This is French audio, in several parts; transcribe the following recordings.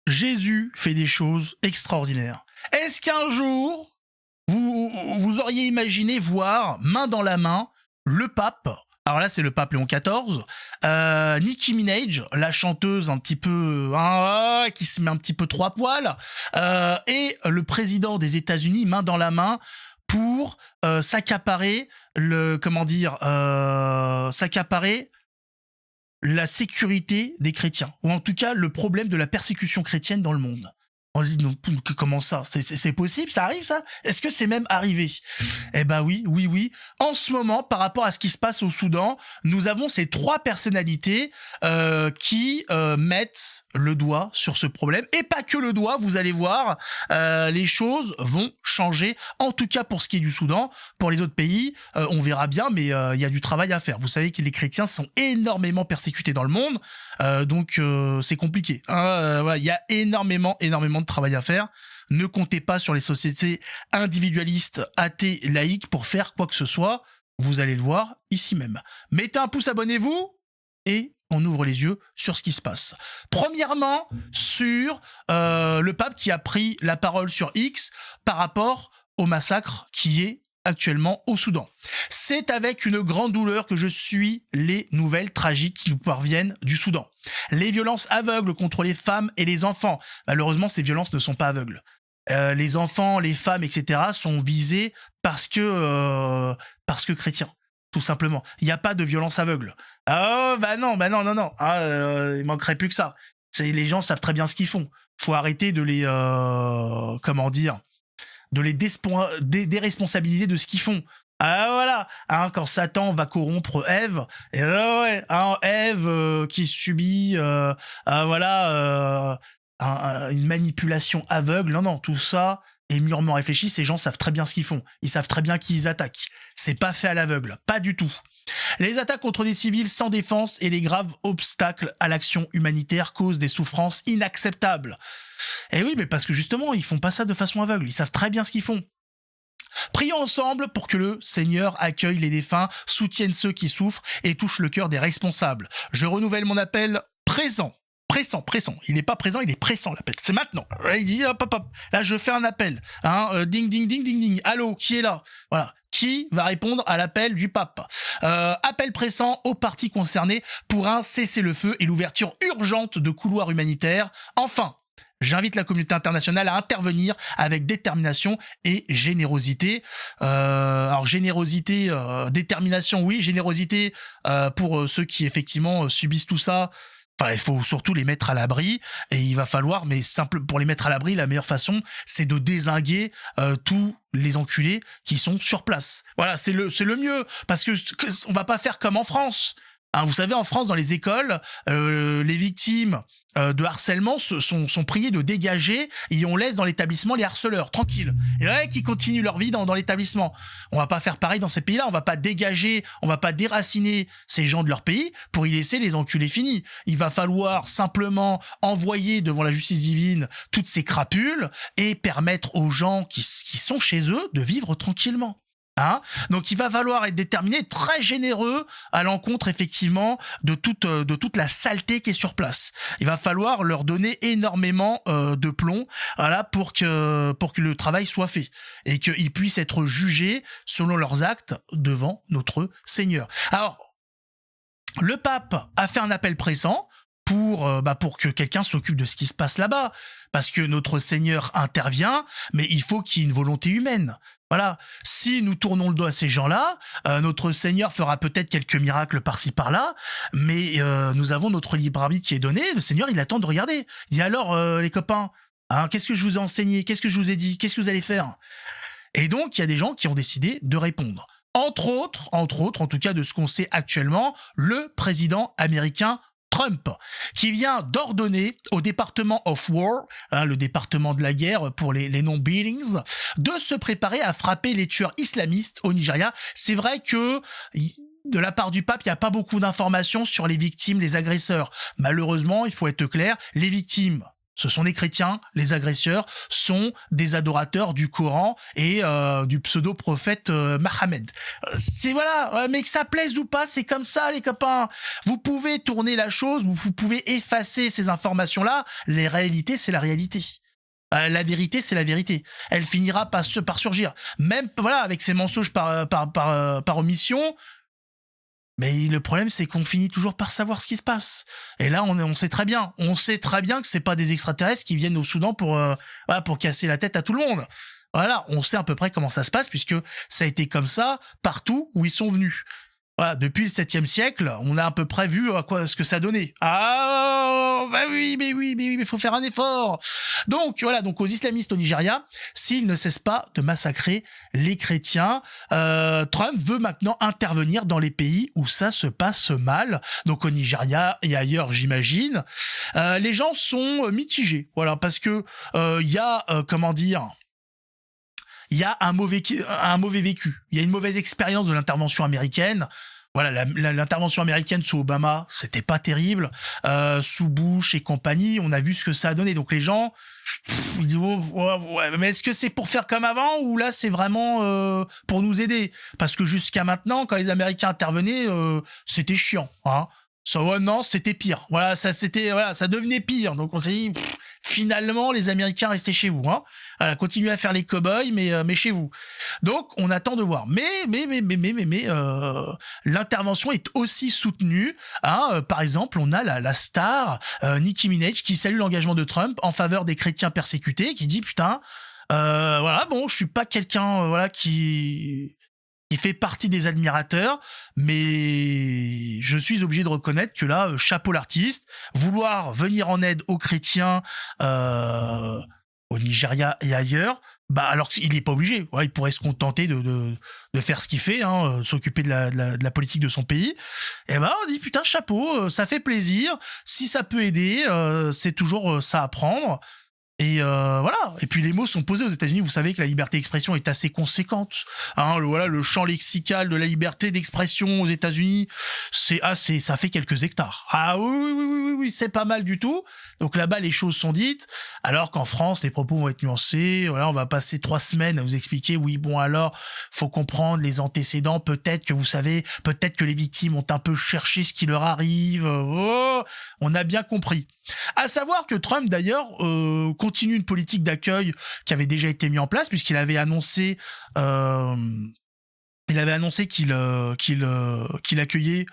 Jésus fait des choses extraordinaires. Est-ce qu'un jour, vous auriez imaginé voir, main dans la main, le pape, alors là c'est le pape Léon XIV, Nicki Minaj, la chanteuse un petit peu, qui se met un petit peu trop à poil, et le président des États-Unis, main dans la main, pour s'accaparer s'accaparer la sécurité des chrétiens, ou en tout cas le problème de la persécution chrétienne dans le monde. On se dit, non, comment ça, c'est possible, ça arrive ça? Est-ce que c'est même arrivé? Eh ben oui. En ce moment, par rapport à ce qui se passe au Soudan, nous avons ces trois personnalités qui mettent le doigt sur ce problème. Et pas que le doigt, vous allez voir, les choses vont changer. En tout cas pour ce qui est du Soudan. Pour les autres pays, on verra bien, mais il y a du travail à faire. Vous savez que les chrétiens sont énormément persécutés dans le monde, donc c'est compliqué. Voilà, il y a énormément de travail à faire. Ne comptez pas sur les sociétés individualistes, athées, laïques pour faire quoi que ce soit. Vous allez le voir ici même. Mettez un pouce, abonnez-vous et on ouvre les yeux sur ce qui se passe. Premièrement, sur le pape qui a pris la parole sur X par rapport au massacre qui est actuellement au Soudan. C'est avec une grande douleur que je suis les nouvelles tragiques qui nous parviennent du Soudan. Les violences aveugles contre les femmes et les enfants. Malheureusement, ces violences ne sont pas aveugles. Les enfants, les femmes, etc. sont visés parce que chrétiens, tout simplement. Il n'y a pas de violence aveugle. Oh, non. Il manquerait plus que ça. Les gens savent très bien ce qu'ils font. Faut arrêter de les... de les déresponsabiliser de ce qu'ils font. Voilà, quand Satan va corrompre Ève, et Ève qui subit une manipulation aveugle. Non, tout ça est mûrement réfléchi. Ces gens savent très bien ce qu'ils font. Ils savent très bien qui ils attaquent. C'est pas fait à l'aveugle, pas du tout. Les attaques contre des civils sans défense et les graves obstacles à l'action humanitaire causent des souffrances inacceptables. Et oui, mais parce que justement, ils font pas ça de façon aveugle, ils savent très bien ce qu'ils font. Prions ensemble pour que le Seigneur accueille les défunts, soutienne ceux qui souffrent et touche le cœur des responsables. Je renouvelle mon appel pressant. Il n'est pas présent, il est pressant l'appel. C'est maintenant. Il dit hop. Là, je fais un appel. Ding. Allô, qui est là? Voilà. Qui va répondre à l'appel du pape? Appel pressant aux parties concernées pour un cessez-le-feu et l'ouverture urgente de couloirs humanitaires. Enfin, j'invite la communauté internationale à intervenir avec détermination et générosité. Alors générosité, détermination, oui. Générosité pour ceux qui effectivement subissent tout ça. Enfin, il faut surtout les mettre à l'abri, et il va falloir, mais simple, pour les mettre à l'abri, la meilleure façon, c'est de dézinguer tous les enculés qui sont sur place. Voilà, c'est le mieux, parce que on va pas faire comme en France. Vous savez, en France, dans les écoles, les victimes de harcèlement sont priées de dégager et on laisse dans l'établissement les harceleurs, tranquilles. Et qui continuent leur vie dans l'établissement. On va pas faire pareil dans ces pays-là, on va pas dégager, on va pas déraciner ces gens de leur pays pour y laisser les enculés finis. Il va falloir simplement envoyer devant la justice divine toutes ces crapules et permettre aux gens qui sont chez eux de vivre tranquillement. Donc il va falloir être déterminé, très généreux à l'encontre effectivement de toute la saleté qui est sur place. Il va falloir leur donner énormément de plomb, voilà, pour que le travail soit fait et qu'ils puissent être jugés selon leurs actes devant notre Seigneur. Alors, le pape a fait un appel pressant pour que quelqu'un s'occupe de ce qui se passe là-bas, parce que notre Seigneur intervient, mais il faut qu'il y ait une volonté humaine. Voilà, si nous tournons le dos à ces gens-là, notre Seigneur fera peut-être quelques miracles par-ci par-là, mais nous avons notre libre arbitre qui est donné. Le Seigneur, il attend de regarder. Il dit alors, les copains, qu'est-ce que je vous ai enseigné? Qu'est-ce que je vous ai dit? Qu'est-ce que vous allez faire? Et donc, il y a des gens qui ont décidé de répondre. Entre autres, en tout cas de ce qu'on sait actuellement, le président américain Trump, qui vient d'ordonner au Department of War, le département de la guerre pour les non-billings, de se préparer à frapper les tueurs islamistes au Nigeria. C'est vrai que de la part du pape, il n'y a pas beaucoup d'informations sur les victimes, les agresseurs. Malheureusement, il faut être clair, les victimes Ce sont des chrétiens, les agresseurs sont des adorateurs du Coran et du pseudo-prophète Mohammed. C'est voilà, mais que ça plaise ou pas, c'est comme ça les copains. Vous pouvez tourner la chose, vous pouvez effacer ces informations-là, les réalités c'est la réalité. La vérité, c'est la vérité. Elle finira par surgir. Même voilà, avec ces mensonges par omission, mais le problème, c'est qu'on finit toujours par savoir ce qui se passe. Et là, on sait très bien. On sait très bien que c'est pas des extraterrestres qui viennent au Soudan pour casser la tête à tout le monde. Voilà, on sait à peu près comment ça se passe, puisque ça a été comme ça partout où ils sont venus. Voilà, depuis le 7e siècle, on a à peu près vu ce que ça donnait. Ah, bah oui, mais faut faire un effort. Donc voilà, donc aux islamistes au Nigeria, s'ils ne cessent pas de massacrer les chrétiens, Trump veut maintenant intervenir dans les pays où ça se passe mal. Donc au Nigeria et ailleurs, j'imagine. Les gens sont mitigés, voilà, parce que il y a il y a un mauvais vécu. Il y a une mauvaise expérience de l'intervention américaine. Voilà, l'intervention américaine sous Obama, c'était pas terrible. Sous Bush et compagnie, on a vu ce que ça a donné. Donc les gens, ils disent, ouais, mais est-ce que c'est pour faire comme avant ou là c'est vraiment pour nous aider? Parce que jusqu'à maintenant, quand les Américains intervenaient, c'était chiant, hein. Non, c'était pire. Voilà, ça devenait pire. Donc on s'est dit, finalement, les Américains restaient chez vous, hein. Voilà, continuez à faire les cow-boys, mais chez vous. Donc on attend de voir. Mais l'intervention est aussi soutenue. Hein. Par exemple, on a la star Nicki Minaj qui salue l'engagement de Trump en faveur des chrétiens persécutés, qui dit putain, voilà, bon, je suis pas quelqu'un, voilà, qui fait partie des admirateurs, mais je suis obligé de reconnaître que là, chapeau l'artiste, vouloir venir en aide aux chrétiens au Nigeria et ailleurs, bah alors qu'il n'est pas obligé. Ouais, il pourrait se contenter de faire ce qu'il fait, hein, s'occuper de la politique de son pays. Et ben on dit putain chapeau, ça fait plaisir. Si ça peut aider, c'est toujours ça à prendre. Et voilà. Et puis les mots sont posés aux États-Unis. Vous savez que la liberté d'expression est assez conséquente. Hein, le champ lexical de la liberté d'expression aux États-Unis, ça fait quelques hectares. Ah oui, c'est pas mal du tout. Donc là-bas, les choses sont dites. Alors qu'en France, les propos vont être nuancés. Voilà, on va passer 3 semaines à vous expliquer. Oui, bon alors, faut comprendre les antécédents. Peut-être que vous savez, peut-être que les victimes ont un peu cherché ce qui leur arrive. Oh, on a bien compris. À savoir que Trump, d'ailleurs, continue une politique d'accueil qui avait déjà été mise en place, puisqu'il avait annoncé qu'il accueillait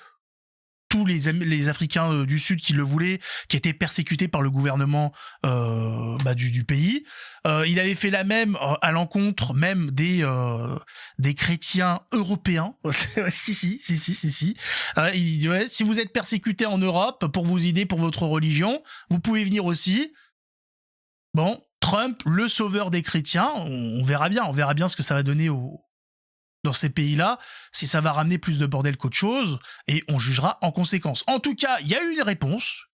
tous les Africains du Sud qui le voulaient, qui étaient persécutés par le gouvernement du pays. Il avait fait la même à l'encontre même des chrétiens européens. si. Il dit ouais, si vous êtes persécutés en Europe pour vos idées, pour votre religion, vous pouvez venir aussi. Bon, Trump, le sauveur des chrétiens, on verra bien ce que ça va donner dans ces pays-là, si ça va ramener plus de bordel qu'autre chose, et on jugera en conséquence. En tout cas, il y a eu une réponse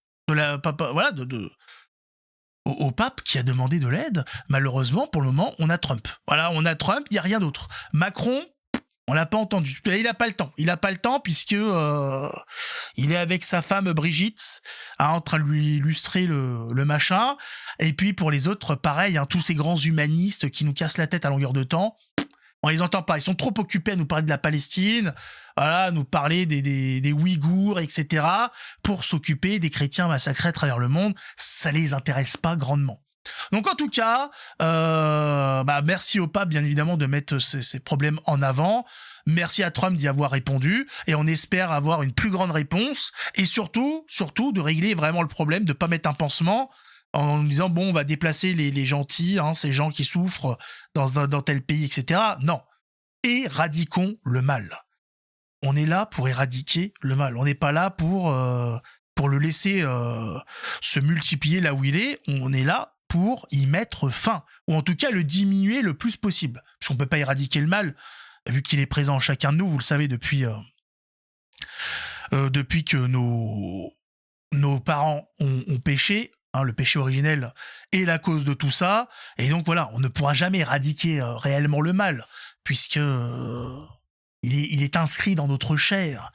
au pape qui a demandé de l'aide. Malheureusement, pour le moment, on a Trump. Voilà, on a Trump, il n'y a rien d'autre. Macron, on l'a pas entendu. Il a pas le temps puisque il est avec sa femme Brigitte, en train de lui illustrer le machin. Et puis pour les autres, pareil, hein, tous ces grands humanistes qui nous cassent la tête à longueur de temps, on les entend pas. Ils sont trop occupés à nous parler de la Palestine, voilà, à nous parler des Ouïghours, etc., pour s'occuper des chrétiens massacrés à travers le monde. Ça les intéresse pas grandement. Donc en tout cas, merci au pape bien évidemment de mettre ces problèmes en avant. Merci à Trump d'y avoir répondu et on espère avoir une plus grande réponse et surtout de régler vraiment le problème, de pas mettre un pansement en nous disant bon on va déplacer les gentils, hein, ces gens qui souffrent dans tel pays, etc. Non, éradiquons le mal. On est là pour éradiquer le mal. On n'est pas là pour le laisser se multiplier là où il est. On est là pour y mettre fin, ou en tout cas le diminuer le plus possible. Parce qu'on ne peut pas éradiquer le mal, vu qu'il est présent en chacun de nous, vous le savez, depuis que nos parents ont péché, hein, le péché originel est la cause de tout ça, et donc voilà, on ne pourra jamais éradiquer réellement le mal, puisque il est inscrit dans notre chair.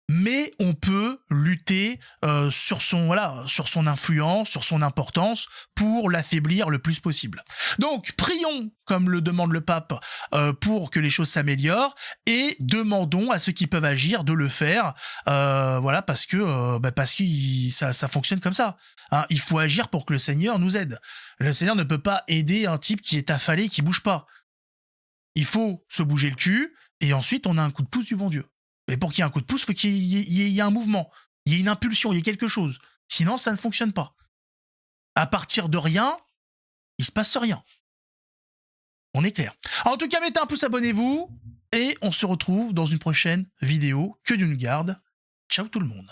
mais on peut lutter sur son influence, sur son importance, pour l'affaiblir le plus possible. Donc, prions, comme le demande le pape, pour que les choses s'améliorent, et demandons à ceux qui peuvent agir de le faire, parce que ça fonctionne comme ça. Hein, il faut agir pour que le Seigneur nous aide. Le Seigneur ne peut pas aider un type qui est affalé et qui bouge pas. Il faut se bouger le cul, et ensuite on a un coup de pouce du bon Dieu. Mais pour qu'il y ait un coup de pouce, il faut qu'il y ait un mouvement, il y ait une impulsion, il y ait quelque chose. Sinon, ça ne fonctionne pas. À partir de rien, il se passe rien. On est clair. En tout cas, mettez un pouce, abonnez-vous, et on se retrouve dans une prochaine vidéo. Que Dieu nous garde. Ciao tout le monde.